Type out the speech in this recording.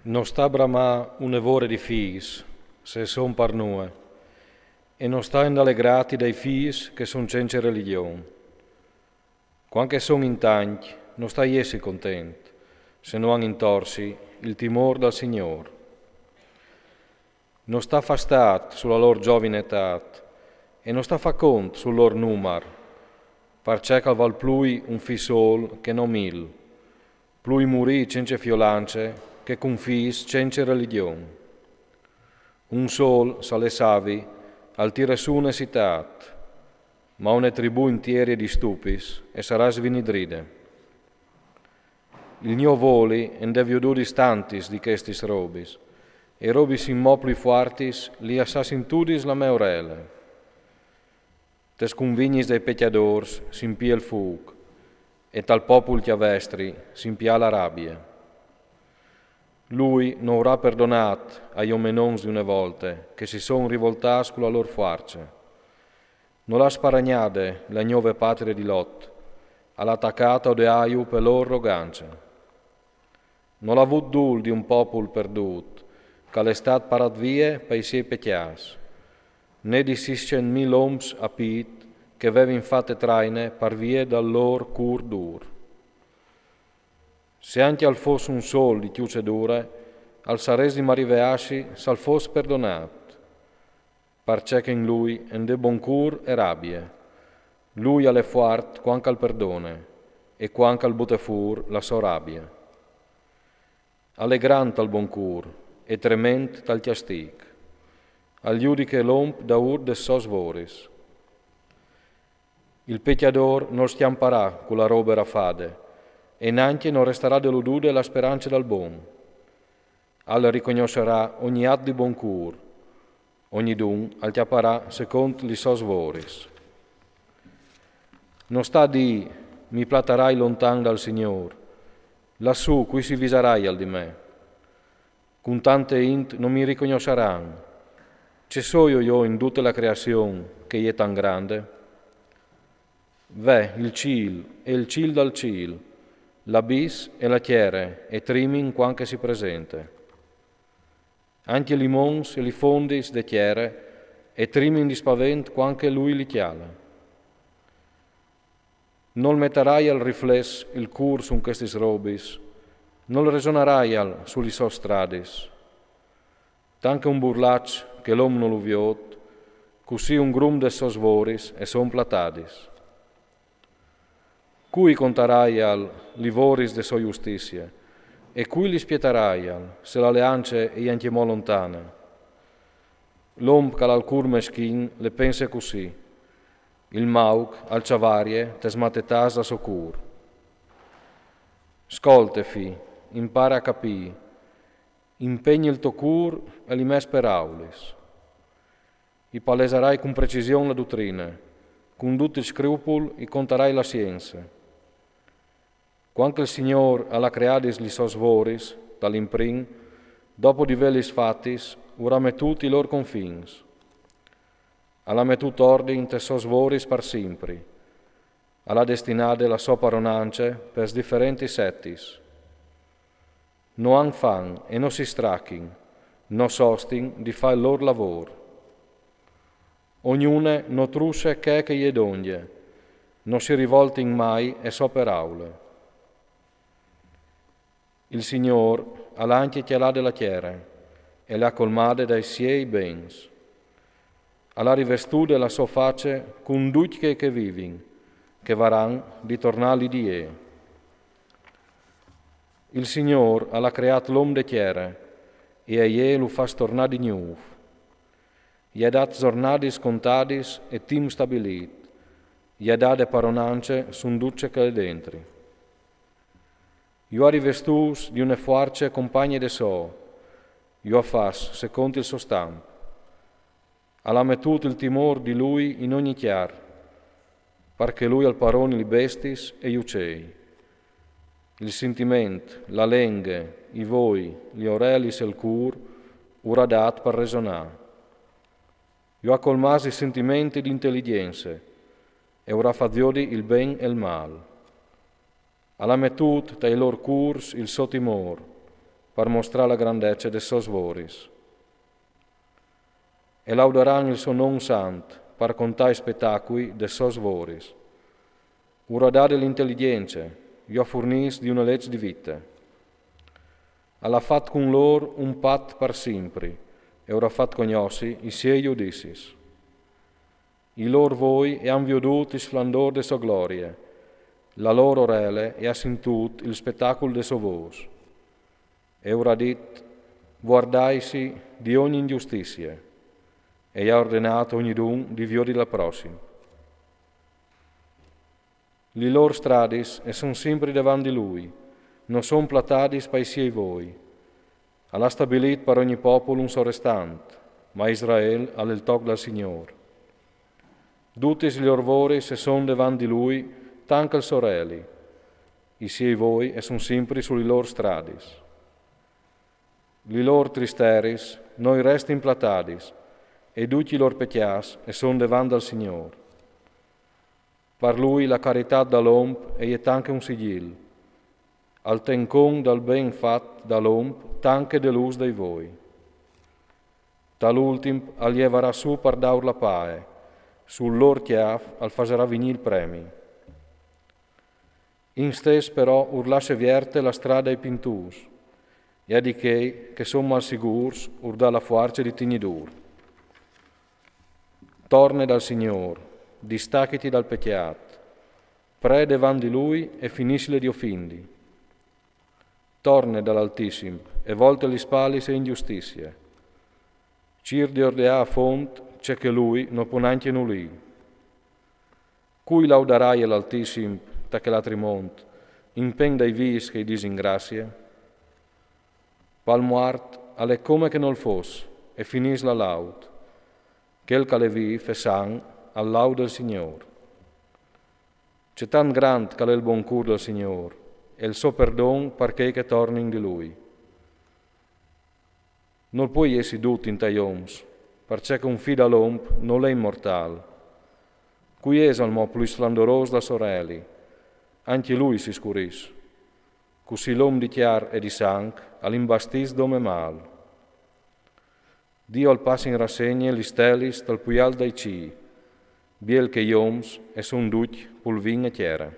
Non sta bramà un evore di fis, se son par noi, e non sta indallegrati dai fis che son cence religione. Quanche son in tanti, non sta essi content, se non han intorsi il timor dal Signor. Non sta fastat sulla loro giovine età, e non sta fa conto sul loro numar, perché cal val plui un fisol che non mil, plui morì cence fiolance che con fis cence religione. Un sol sale savi al tire su necessitat, ma une tribù intiere di stupis e sarà svinidride. Il mio voli en devio du distantis di questis robis, e robis in mopli fuartis li assasintudis la meurele. Tes convignis dei pecciadors s'impia il fug, e tal popul chiavestri s'impia la rabbia. Lui non avrà perdonat agli omenons di una volte che si son rivoltati con la loro forza. Non l'ha sparagnade la nuove patrie di Lot, all'attaccata de aiu per loro arroganza. Non l'ha avuto dul di un popolo perduto, che è stato parat vie per i suoi peccias, né di 600.000 oms a pit che avevano fatte traine par vie dal loro cur dur. Se anche al fosse un sol di chiuce dure, al sares di mariveasci sal fosse perdonat, perché che in lui en de bon cur e rabbie. Lui alle fuart quanca al perdone, e quanca al butefur la sua rabbia. Allegrant al bon cur, e trement tal castig. Al giudice l'omp da ur de sos voris. Il pecciador non stiamparà con la roba rafade, e neanche non resterà deludude la speranza dal bon. Al riconoscerà ogni atto di bon cur, ogni dun al chiapparà secondo li sos voris. Non sta di mi platarai lontan dal Signor, lassù qui si visarai al di me. Con tante int non mi riconosceranno. Ce so io in tutta la creazione che è tan grande? Ve il cil e il cil dal cil, l'abis e la chiere e trimin quanche si presente. Anche li mons e li fondis de chiere e trimin di spavent quanche lui li chiala. Non metterai al rifless il cur su questi robis, non resonerai al sugli sos stradis. Tanche un burlac che l'om non lo viot, così un grum de sos voris e son platadis. Cui contarai al livoris de sua giustizia, e cui li spieterai al, se l'alleanze è anche mo lontana. L'om che al cur meschin le pensa così, il mauc al ciavarie te smatetas da socur. Scolte, fi, impara a capì, impegni il tuo cur e li mes per aulis. I paleserai con precisione la dottrina, con tutti i scrupoli i contarai la scienza. Quanto il Signor alla creadis li sos voris, dall'imprin, dopo di velis fatis, ura metuti i lor confins. Alla metut ordin te sos voris par simpri, alla destinade la so paronance per differenti settis. No han fan e no si strachin, no sostin di fa il lor lavor. Ognune no trusse che gli donge, no si rivoltin mai e so per aule. Il Signor ha anche chialà della chiere e le ha colmate dai siei bens. Alla rivestude la sua face con ducche che vivin, che varan di tornarli di e. Il Signor ha creato l'om de chiere e a ie lo fa tornare di nuovo. Gli ha dat giornadis contadis e tim stabilit, gli ha date paronance sun ducce che le dentri. Io ha rivestus di une forze compagne de so, io ha fas secondo il suo stampo. Ha mettuto il timor di lui in ogni chiar, perché lui al paroni li bestis e gli ucei. Il sentimento, la lenghe, i voi, gli orelis e il cur, ura dat per resonà. Io ha colmasi i sentimenti di intelligenze, e ora faziodi il ben e il mal. Ha mettut dai lor curs il suo timor, per mostrare la grandezza de sos voris. E lauderanno il suo nome santo per contare i spettacoli de sos voris. Ora date l'intelligenza, io fornis di una legge di vita. Alla fatto con loro un patto per sempre, e ora fatto conosci i suoi giudicis. I loro voi e han veduto il splendore de sua gloria, la loro orele e ha sentito il spettacolo de suo voce. E ora dit, guardaisi di ogni ingiustizia, e ha ordinato ogni dun di viodi la prossima. Li loro stradis e sono sempre davanti di lui, non sono platadis per i suoi voi. Alla stabilit per ogni popolo un sorrestante, ma Israele ha il toc del Signore. Tutti gli loro voris se sono davanti di lui, tanto il sorelli, i suoi voi e sono sempre sulle loro stradis. Li loro tristeris, noi resti implatadis, e tutti i loro pecchias e sono davanti al Signore. Per lui la carità dall'omp è anche un sigil, al tencon dal ben fatto dall'omp, tanche delus dei voi. Tal'ultim allievarà su per daur la pae, sul loro chiaf al faserà venire il premi. In stes però urlasse vierte la strada ai pintus, e a di che sono mal sicurs urda la forza di tignidur. Torne dal Signore, distacchiti dal peccato, pre davanti di Lui e finiscile di offindi. Torne dall'Altissimo e volte gli spalli se ingiustizia. Cir di ordea a font c'è che Lui non può neanche nullì. Cui laudarai l'Altissimo ta che la trimont, impen dai vis che disingrazia? Palmuart alle come che non fosse e finis la laud. Quel che le vi fe sang al laud del Signore. C'è tan grand che è il buon cur del Signore e il suo perdon perché che tornin di Lui. Non puoi essere tutti in taioms, perché un fido all'omp non è immortale. Qui è il mo più splendoroso da sorelli, anche lui si scuris. Così l'uomo di chiar e di sang all'imbastis dome mal. Dio al passo in rassegna gli stelis dal puial dai ci, biel che ioms e son duc pulvin e chiera.